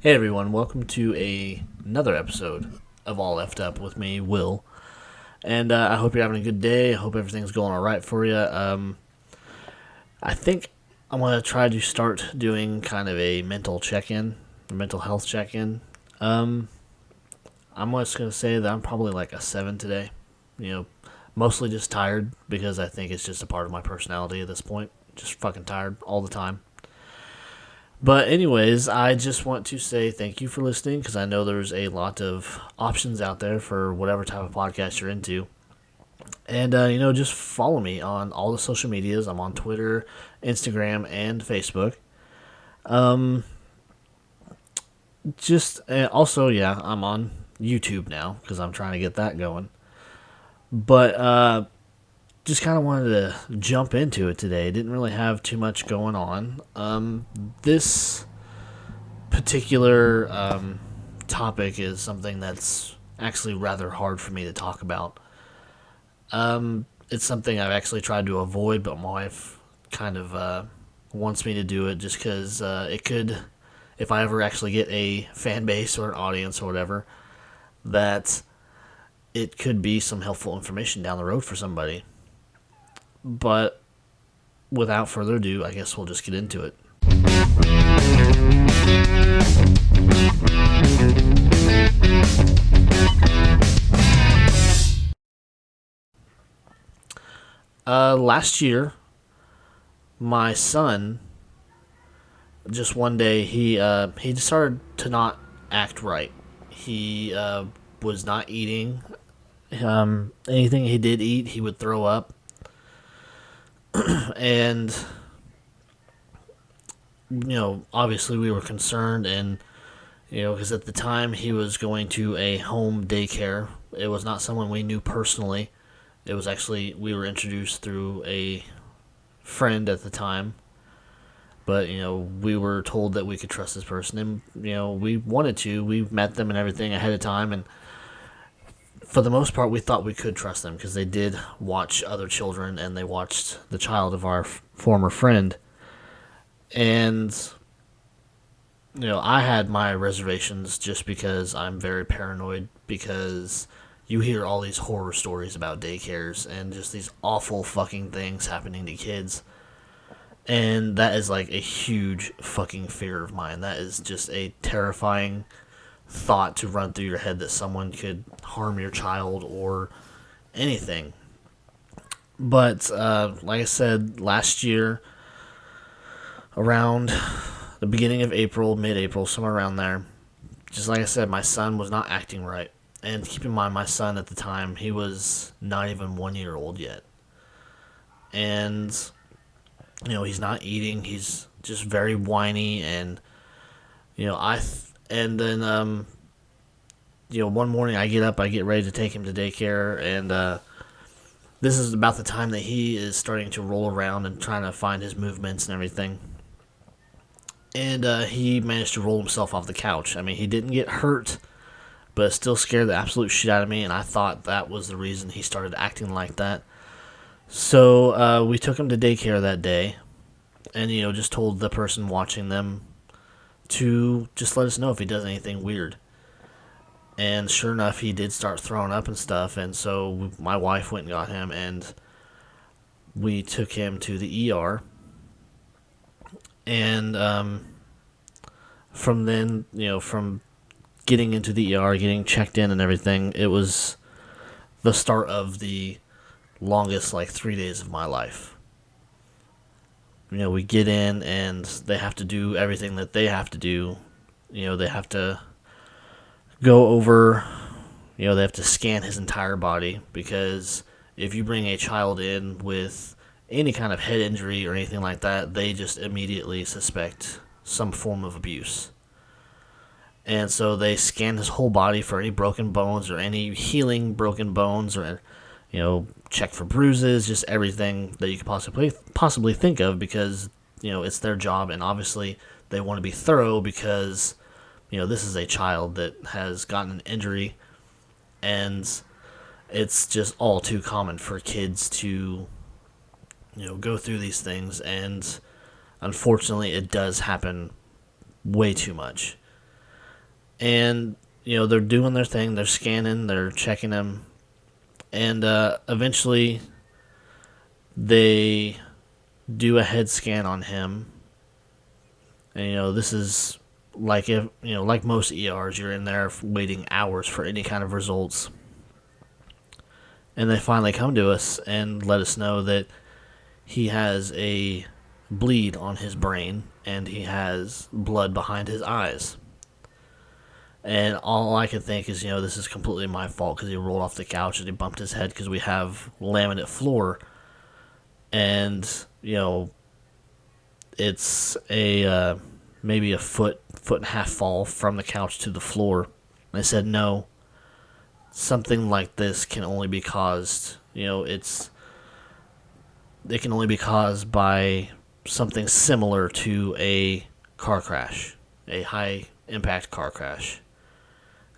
Hey everyone, welcome to another episode of All Left Up with me, Will. And I hope you're having a good day. I hope everything's going all right for you. I think I'm going to try to start doing kind of a mental check-in, a mental health check-in. Um, I'm just going to say that I'm probably like a 7 today. You know, mostly just tired because I think it's just a part of my personality at this point. Just fucking tired all the time. But anyways, I just want to say thank you for listening because I know there's a lot of options out there for whatever type of podcast you're into. And just follow me on all the social medias. I'm on Twitter, Instagram, and Facebook. Um, just also, yeah, I'm on YouTube now because I'm trying to get that going. But just kind of wanted to jump into it today. Didn't really have too much going on. This particular topic is something that's actually rather hard for me to talk about. It's something I've actually tried to avoid, but my wife kind of wants me to do it just because it could, if I ever actually get a fan base or an audience or whatever, that it could be some helpful information down the road for somebody. But without further ado, I guess we'll just get into it. Last year, my son, just one day, he started to not act right. He was not eating. Anything he did eat, he would throw up. And, obviously we were concerned, and, because at the time he was going to a home daycare. It was not someone we knew personally. It was actually, we were introduced through a friend at the time. But, we were told that we could trust this person. And, we wanted to. We met them and everything ahead of time. And for the most part, we thought we could trust them because they did watch other children and they watched the child of our former friend. And, I had my reservations just because I'm very paranoid because you hear all these horror stories about daycares and just these awful fucking things happening to kids. And that is like a huge fucking fear of mine. That is just a terrifying thought to run through your head that someone could harm your child or anything. But like I said, last year, around the beginning of April, mid-April, somewhere around there, just like I said, my son was not acting right. And keep in mind, my son at the time, he was not even 1 year old yet. And, he's not eating. He's just very whiny. And, and then, one morning I get up, I get ready to take him to daycare. And this is about the time that he is starting to roll around and trying to find his movements and everything. And he managed to roll himself off the couch. I mean, he didn't get hurt, but it still scared the absolute shit out of me, and I thought that was the reason he started acting like that. So we took him to daycare that day, and, just told the person watching them to just let us know if he does anything weird. And sure enough, he did start throwing up and stuff, and so my wife went and got him, and we took him to the ER. And from then, from getting into the ER, getting checked in and everything, it was the start of the longest, 3 days of my life. We get in and they have to do everything that they have to do. They have to go over, they have to scan his entire body because if you bring a child in with any kind of head injury or anything like that, they just immediately suspect some form of abuse. And so they scan his whole body for any broken bones or any healing broken bones or, check for bruises, just everything that you could possibly think of because, it's their job. And obviously they want to be thorough because, this is a child that has gotten an injury and it's just all too common for kids to, go through these things. And unfortunately it does happen way too much. And, they're doing their thing. They're scanning, they're checking him. And eventually they do a head scan on him. And, this is like if, like most ERs, you're in there waiting hours for any kind of results. And they finally come to us and let us know that he has a bleed on his brain and he has blood behind his eyes. And all I can think is, this is completely my fault because he rolled off the couch and he bumped his head because we have laminate floor. And, it's a maybe a foot and a half fall from the couch to the floor. And I said, no, something like this can only be caused, it can only be caused by something similar to a car crash, a high impact car crash.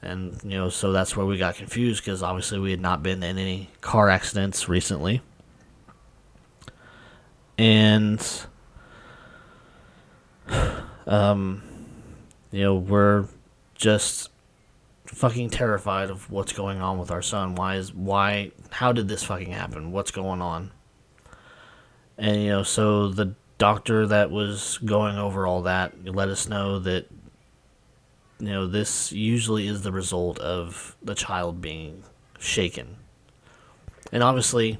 And, so that's where we got confused because obviously we had not been in any car accidents recently. And, we're just fucking terrified of what's going on with our son. How did this fucking happen? What's going on? And, so the doctor that was going over all that let us know that, this usually is the result of the child being shaken. And obviously,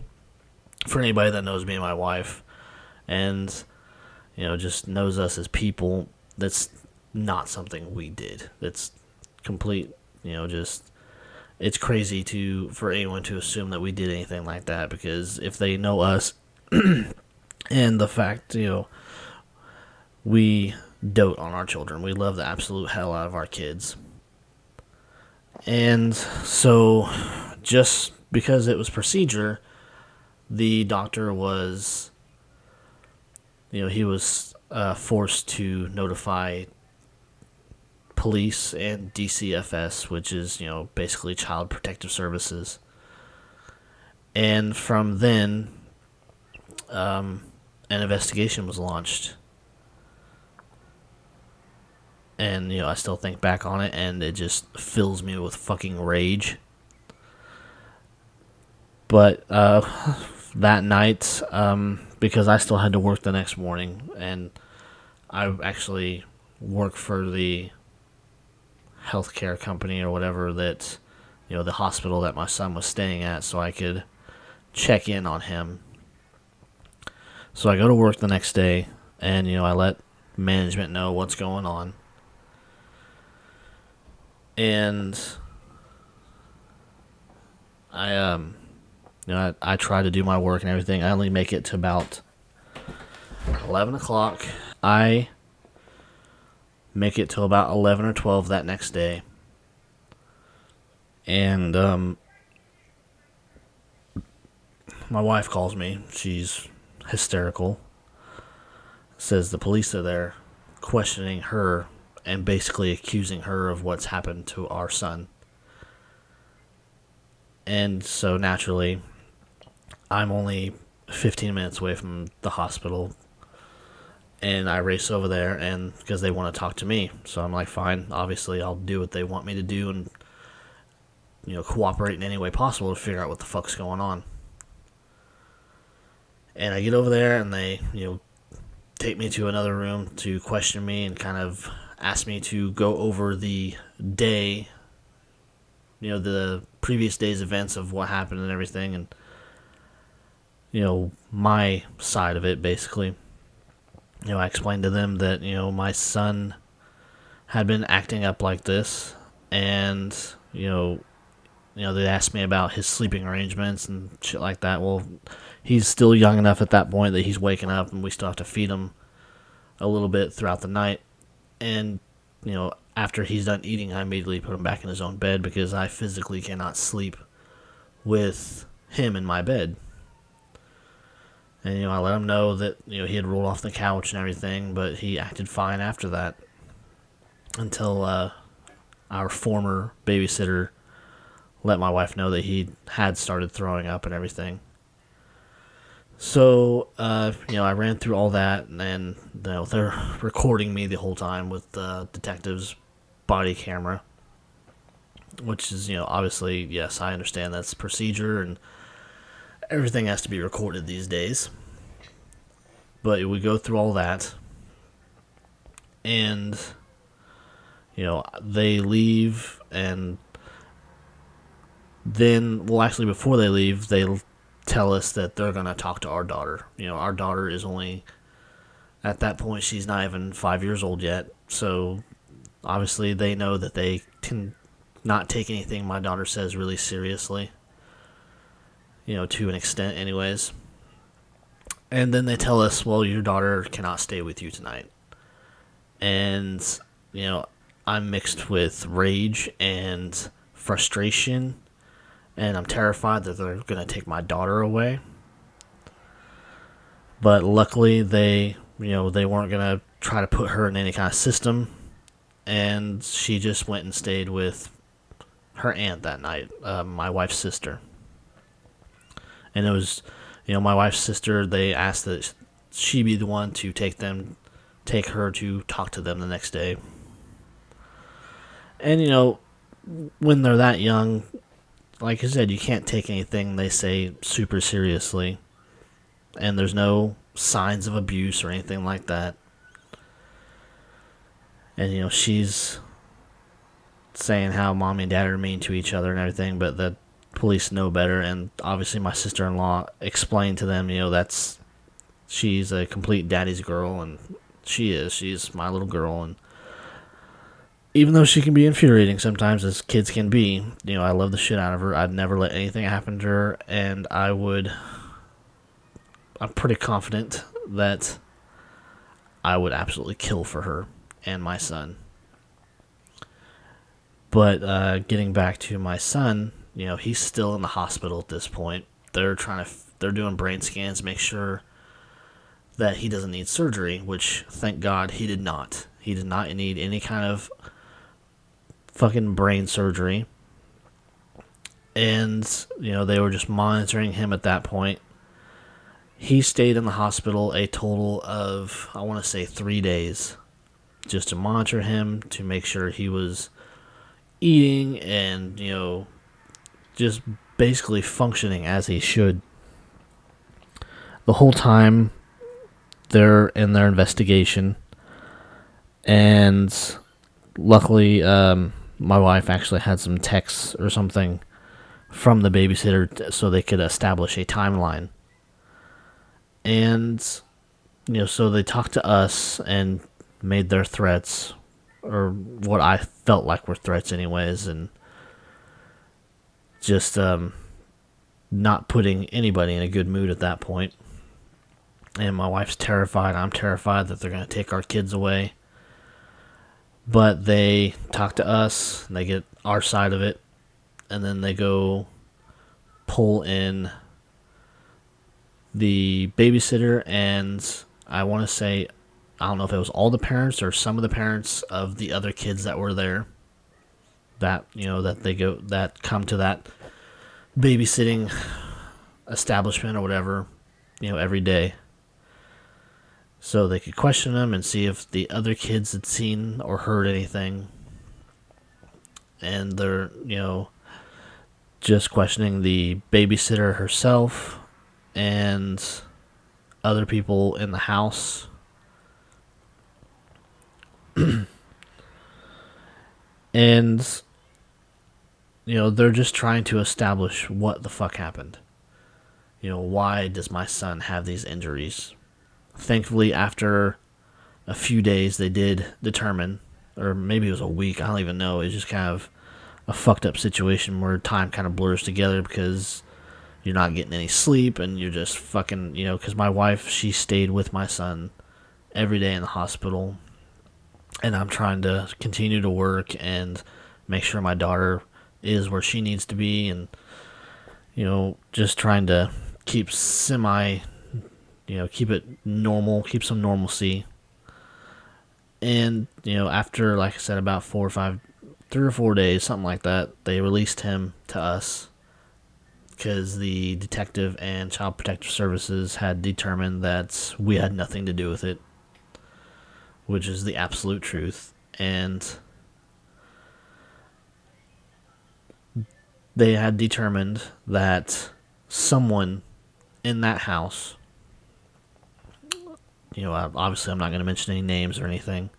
for anybody that knows me and my wife, and, just knows us as people, that's not something we did. That's complete, it's crazy for anyone to assume that we did anything like that, because if they know us and the fact, we dote on our children. We love the absolute hell out of our kids. And so, just because it was procedure, the doctor was, he was forced to notify police and DCFS, which is, basically Child Protective Services. And from then, an investigation was launched. And, I still think back on it, and it just fills me with fucking rage. But that night, because I still had to work the next morning, and I actually work for the healthcare company or whatever that, the hospital that my son was staying at, so I could check in on him. So I go to work the next day, and, I let management know what's going on. And I try to do my work and everything. I only make it to about 11 o'clock. I make it till about 11 or 12 that next day. And my wife calls me. She's hysterical. Says the police are there questioning her and basically accusing her of what's happened to our son. And so naturally, I'm only 15 minutes away from the hospital, and I race over there, and because they want to talk to me. So I'm like, fine, obviously I'll do what they want me to do and, cooperate in any way possible to figure out what the fuck's going on. And I get over there, and they, take me to another room to question me and kind of ask me to go over the day, the previous day's events of what happened and everything, and, my side of it, basically. I explained to them that, my son had been acting up like this, and, they asked me about his sleeping arrangements and shit like that. Well, he's still young enough at that point that he's waking up, and we still have to feed him a little bit throughout the night. And, after he's done eating, I immediately put him back in his own bed because I physically cannot sleep with him in my bed. And, I let him know that, he had rolled off the couch and everything, but he acted fine after that. Until our former babysitter let my wife know that he had started throwing up and everything. So, I ran through all that, and they're recording me the whole time with the detective's body camera. which is, obviously, yes, I understand that's procedure and everything has to be recorded these days. But we go through all that, and, they leave, and then, well, actually, before they leave, they tell us that they're going to talk to our daughter. Our daughter is only, at that point, she's not even 5 years old yet. So, obviously, they know that they can not take anything my daughter says really seriously. To an extent, anyways. And then they tell us, well, your daughter cannot stay with you tonight. And, I'm mixed with rage and frustration, and I'm terrified that they're going to take my daughter away. But luckily, they weren't going to try to put her in any kind of system, and she just went and stayed with her aunt that night, my wife's sister. And it was, my wife's sister, they asked that she be the one to take her to talk to them the next day. And, when they're that young, like I said, you can't take anything they say super seriously. And there's no signs of abuse or anything like that. And, she's saying how mommy and dad are mean to each other and everything, but the police know better. And obviously my sister-in-law explained to them, she's a complete daddy's girl, and she's my little girl. And even though she can be infuriating sometimes, as kids can be, I love the shit out of her. I'd never let anything happen to her, and I'm pretty confident that I would absolutely kill for her and my son. But getting back to my son, he's still in the hospital at this point. They're doing brain scans to make sure that he doesn't need surgery, which, thank God, he did not. He did not need any kind of fucking brain surgery. And, they were just monitoring him at that point. He stayed in the hospital a total of, I want to say, 3 days, just to monitor him, to make sure he was eating and, just basically functioning as he should. The whole time they're in their investigation, and luckily my wife actually had some texts or something from the babysitter so they could establish a timeline. And, so they talked to us and made their threats, or what I felt like were threats anyways, and just not putting anybody in a good mood at that point. And my wife's terrified. I'm terrified that they're going to take our kids away. But they talk to us, and they get our side of it, and then they go pull in the babysitter, and I want to say, I don't know if it was all the parents or some of the parents of the other kids that were there, that that come to that babysitting establishment or whatever, every day, so they could question them and see if the other kids had seen or heard anything. And they're, just questioning the babysitter herself and other people in the house. And, they're just trying to establish what the fuck happened. Why does my son have these injuries? Thankfully, after a few days, they did determine, or maybe it was a week, I don't even know. It's just kind of a fucked up situation where time kind of blurs together because you're not getting any sleep and you're just fucking, because my wife, she stayed with my son every day in the hospital, and I'm trying to continue to work and make sure my daughter is where she needs to be, and, just trying to keep keep it normal, keep some normalcy. And, after, like I said, about 3 or 4 days, something like that, they released him to us because the detective and Child Protective Services had determined that we had nothing to do with it, which is the absolute truth. And they had determined that someone in that house, obviously I'm not going to mention any names or anything,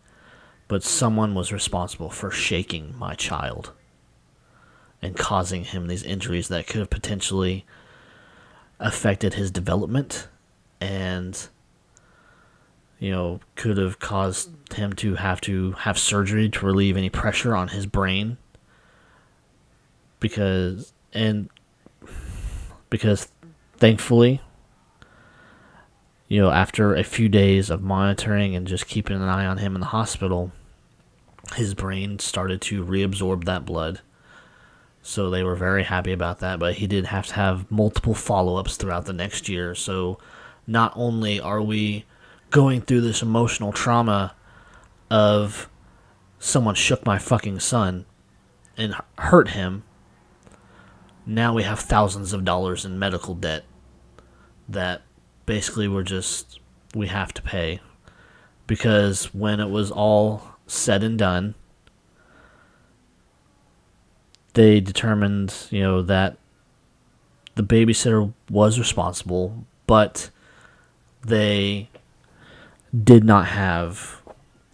but someone was responsible for shaking my child and causing him these injuries that could have potentially affected his development and, could have caused him to have surgery to relieve any pressure on his brain. Because thankfully, after a few days of monitoring and just keeping an eye on him in the hospital, his brain started to reabsorb that blood. So they were very happy about that, but he did have to have multiple follow-ups throughout the next year. So not only are we going through this emotional trauma of someone shook my fucking son and hurt him, now we have thousands of dollars in medical debt that basically we have to pay. Because when it was all said and done, they determined, that the babysitter was responsible, but they did not have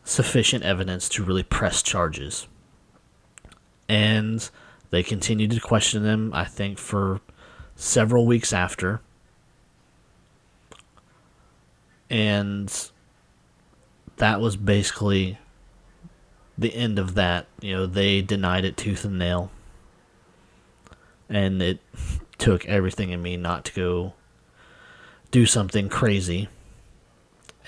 sufficient evidence to really press charges. And they continued to question him, I think, for several weeks after. And that was basically the end of that. They denied it tooth and nail. And it took everything in me not to go do something crazy.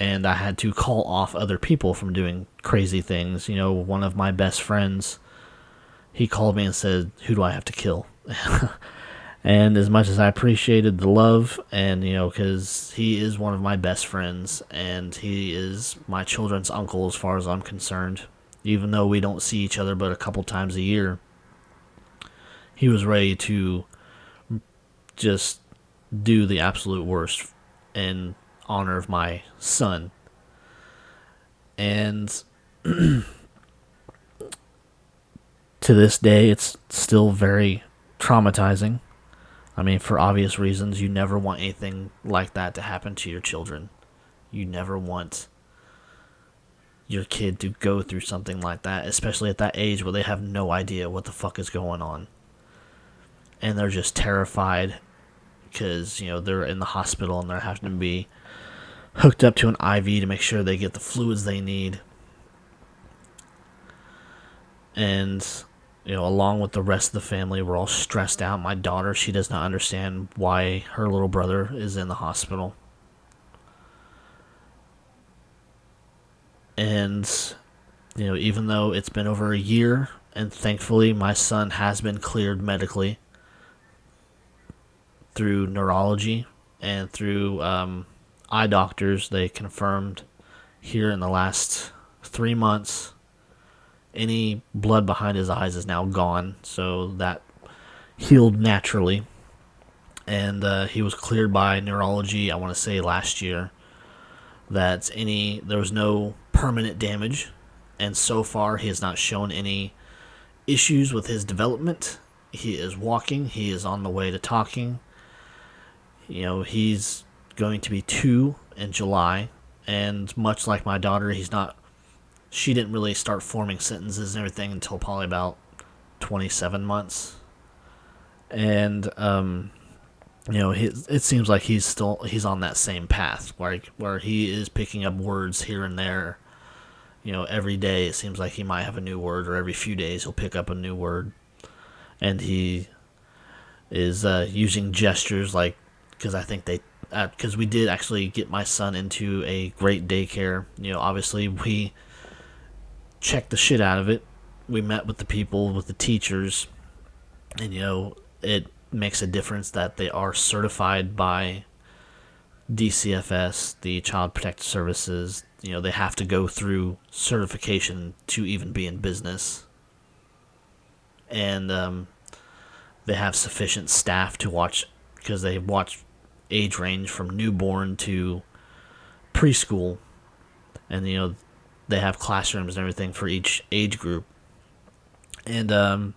And I had to call off other people from doing crazy things. One of my best friends, he called me and said, "Who do I have to kill?" And as much as I appreciated the love, and, because he is one of my best friends, and he is my children's uncle as far as I'm concerned, even though we don't see each other but a couple times a year, he was ready to just do the absolute worst in honor of my son. And to this day, it's still very traumatizing. I mean, for obvious reasons, you never want anything like that to happen to your children. You never want your kid to go through something like that, especially at that age where they have no idea what the fuck is going on. And they're just terrified because, they're in the hospital and they're having to be hooked up to an IV to make sure they get the fluids they need. And, along with the rest of the family, we're all stressed out. My daughter, she does not understand why her little brother is in the hospital. And, even though it's been over a year, and thankfully my son has been cleared medically through neurology and through eye doctors, they confirmed here in the last 3 months any blood behind his eyes is now gone, so that healed naturally. And he was cleared by neurology, I want to say last year, that there was no permanent damage, and so far he has not shown any issues with his development. He is walking, he is on the way to talking. He's going to be 2 in July, and much like my daughter, she didn't really start forming sentences and everything until probably about 27 months. And, it seems like he's on that same path where he is picking up words here and there. Every day it seems like he might have a new word, or every few days he'll pick up a new word. And he is using gestures because I think because we did actually get my son into a great daycare. Obviously we checked the shit out of it. We met with the people, with the teachers, and it makes a difference that they are certified by DCFS, the Child Protective Services. They have to go through certification to even be in business. And they have sufficient staff to watch, because they watch age range from newborn to preschool. And, they have classrooms and everything for each age group. And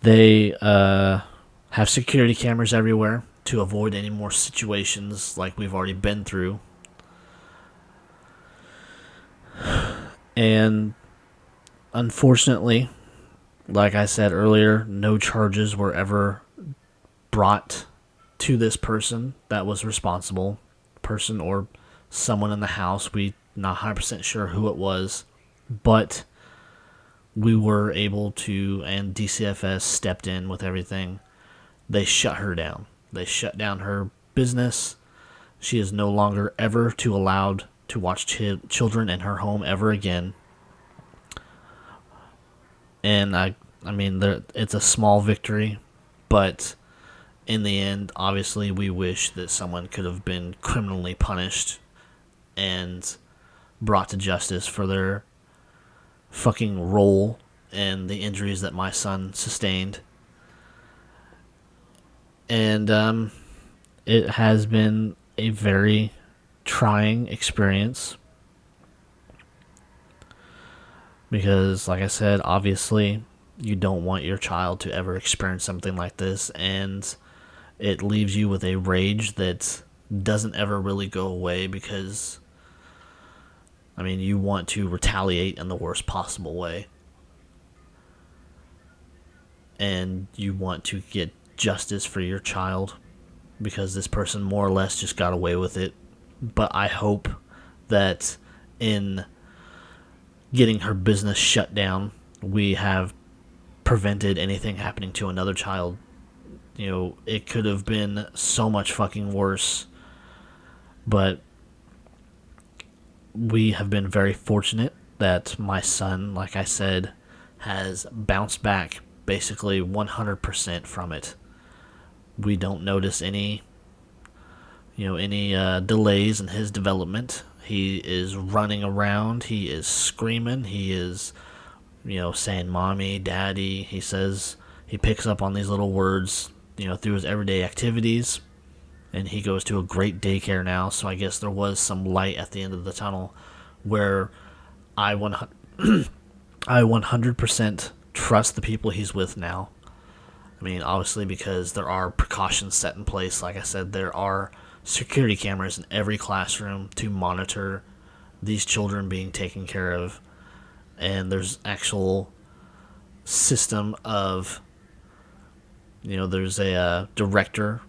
They have security cameras everywhere to avoid any more situations like we've already been through. And unfortunately, like I said earlier, no charges were ever brought to this person that was responsible. Person or someone in the house. We not 100% sure who it was, but we were able to, and DCFS stepped in with everything. They shut her down. They shut down her business. She is no longer ever to allowed to watch children in her home ever again. And I mean, it's a small victory, but in the end, obviously, we wish that someone could have been criminally punished and brought to justice for their fucking role in the injuries that my son sustained. And it has been a very trying experience because, like I said, obviously you don't want your child to ever experience something like this, and it leaves you with a rage that doesn't ever really go away because, I mean, you want to retaliate in the worst possible way. And you want to get justice for your child because this person more or less just got away with it. But I hope that in getting her business shut down, we have prevented anything happening to another child. You know, it could have been so much fucking worse. But we have been very fortunate that my son, like I said, has bounced back basically 100% from it. We don't notice any delays in his development. He is running around. He is screaming. He is, saying mommy, daddy. He says he picks up on these little words, through his everyday activities. And he goes to a great daycare now. So I guess there was some light at the end of the tunnel where I 100% trust the people he's with now. I mean, obviously, because there are precautions set in place. Like I said, there are security cameras in every classroom to monitor these children being taken care of. And there's actual system of, there's a director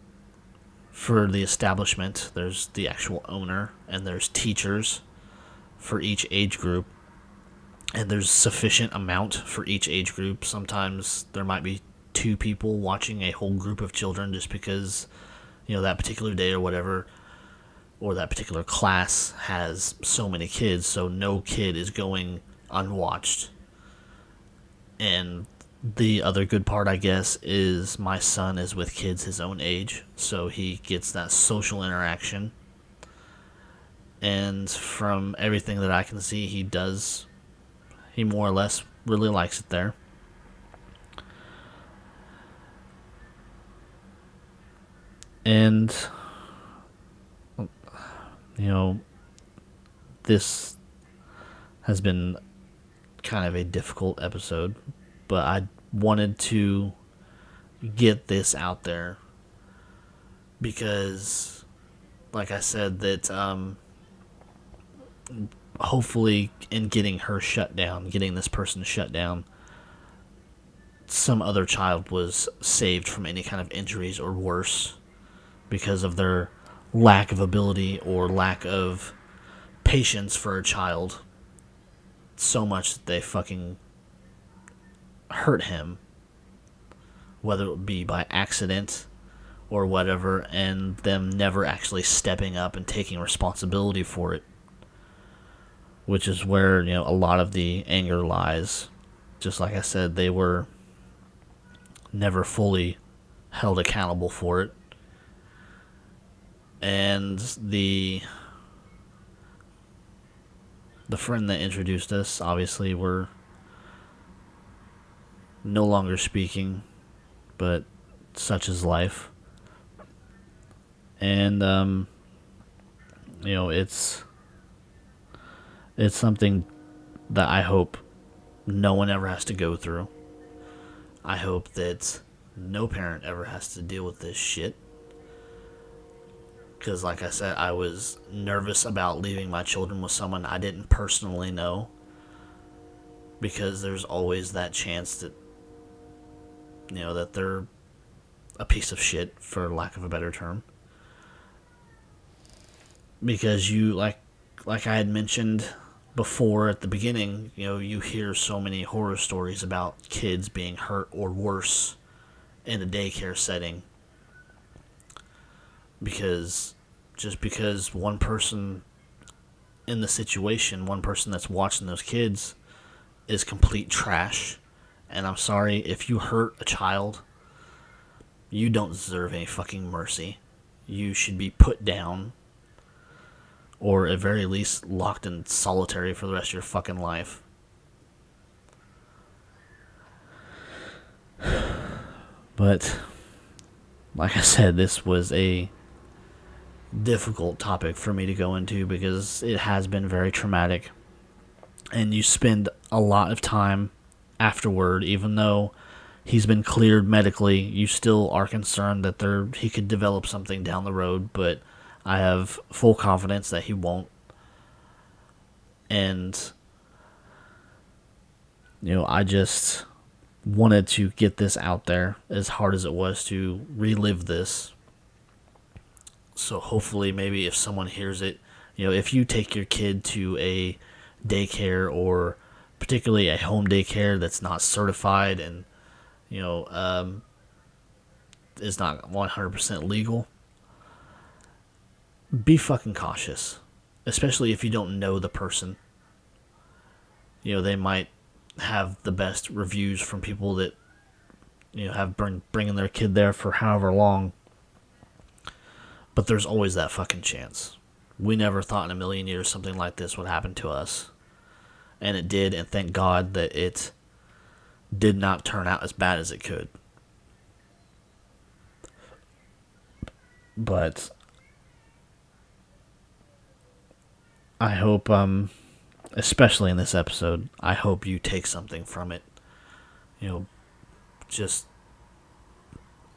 for the establishment. There's the actual owner, and there's teachers for each age group. And there's sufficient amount for each age group. Sometimes there might be 2 people watching a whole group of children just because, that particular day or whatever, or that particular class has so many kids, so no kid is going unwatched. And the other good part, I guess, is my son is with kids his own age, so he gets that social interaction. And from everything that I can see, he more or less really likes it there. And, this has been kind of a difficult episode, but I wanted to get this out there because, like I said, that hopefully in getting her shut down, getting this person shut down, some other child was saved from any kind of injuries or worse because of their lack of ability or lack of patience for a child so much that they fucking hurt him, whether it be by accident or whatever, and them never actually stepping up and taking responsibility for it, which is where, a lot of the anger lies. Just like I said, they were never fully held accountable for it. And the friend that introduced us, obviously, we're no longer speaking, but such is life. And it's something that I hope no one ever has to go through. I hope that no parent ever has to deal with this shit. Because, like I said, I was nervous about leaving my children with someone I didn't personally know. Because there's always that chance that, that they're a piece of shit, for lack of a better term. Because like I had mentioned before at the beginning, you hear so many horror stories about kids being hurt or worse in a daycare setting. Because one person in the situation, one person that's watching those kids, is complete trash. And I'm sorry, if you hurt a child, you don't deserve any fucking mercy. You should be put down, or at very least locked in solitary for the rest of your fucking life. But, like I said, this was a difficult topic for me to go into because it has been very traumatic. And you spend a lot of time afterward, even though he's been cleared medically, you still are concerned that he could develop something down the road, but I have full confidence that he won't. And, I just wanted to get this out there, as hard as it was to relive this. So hopefully, maybe if someone hears it, if you take your kid to a daycare, or particularly a home daycare that's not certified and, is not 100% legal, be fucking cautious. Especially if you don't know the person. They might have the best reviews from people that, have bringing their kid there for however long. But there's always that fucking chance. We never thought in a million years something like this would happen to us. And it did, and thank God that it did not turn out as bad as it could. But I hope, especially in this episode, I hope you take something from it. Just,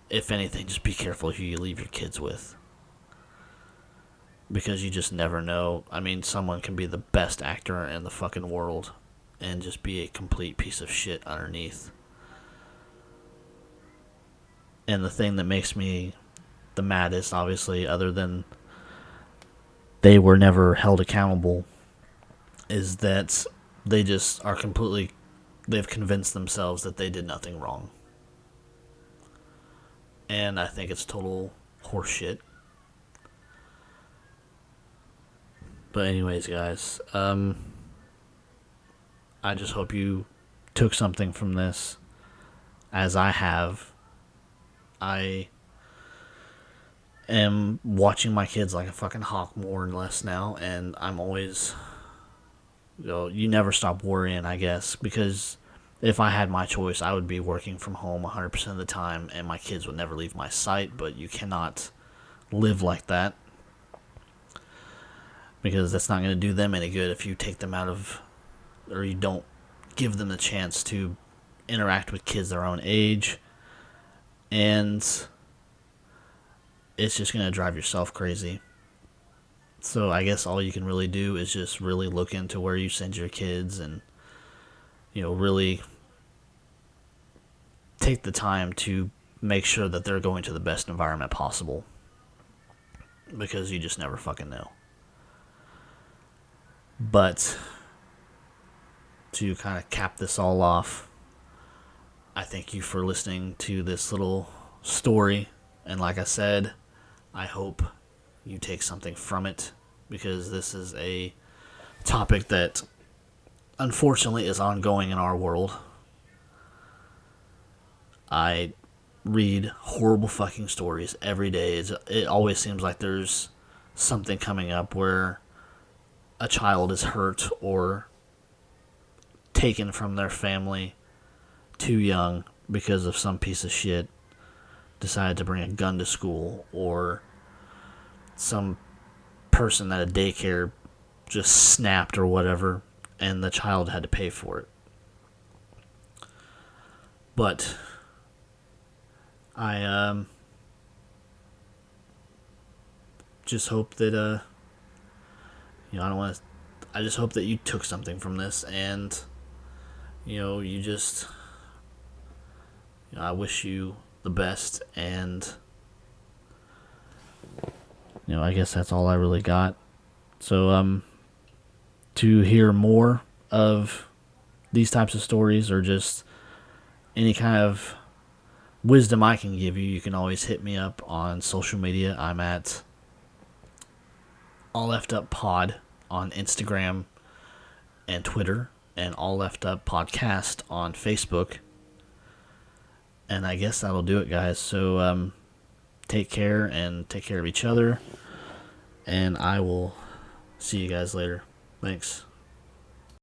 if anything, just be careful who you leave your kids with. Because you just never know. I mean, someone can be the best actor in the fucking world and just be a complete piece of shit underneath. And the thing that makes me the maddest, obviously, other than they were never held accountable, is that they just are they've convinced themselves that they did nothing wrong. And I think it's total horseshit. But anyways, guys, I just hope you took something from this, as I have. I am watching my kids like a fucking hawk more and less now, and I'm always, you never stop worrying, I guess, because if I had my choice, I would be working from home 100% of the time, and my kids would never leave my sight, but you cannot live like that, because that's not going to do them any good if you take them out of, or you don't give them the chance to interact with kids their own age, and it's just going to drive yourself crazy. So I guess all you can really do is just really look into where you send your kids, and really take the time to make sure that they're going to the best environment possible, because you just never fucking know. But to kind of cap this all off, I thank you for listening to this little story, and like I said, I hope you take something from it, because this is a topic that unfortunately is ongoing in our world. I read horrible fucking stories every day. It always seems like there's something coming up where a child is hurt or taken from their family too young because of some piece of shit decided to bring a gun to school, or some person at a daycare just snapped or whatever, and the child had to pay for it. But I just hope that I don't want to. I just hope that you took something from this, and you just. I wish you the best, and I guess that's all I really got. So to hear more of these types of stories, or just any kind of wisdom I can give you, you can always hit me up on social media. I'm at All Left Up Pod on Instagram and Twitter, and All Left Up Podcast on Facebook. And I guess that'll do it, guys. So take care, and take care of each other. And I will see you guys later. Thanks.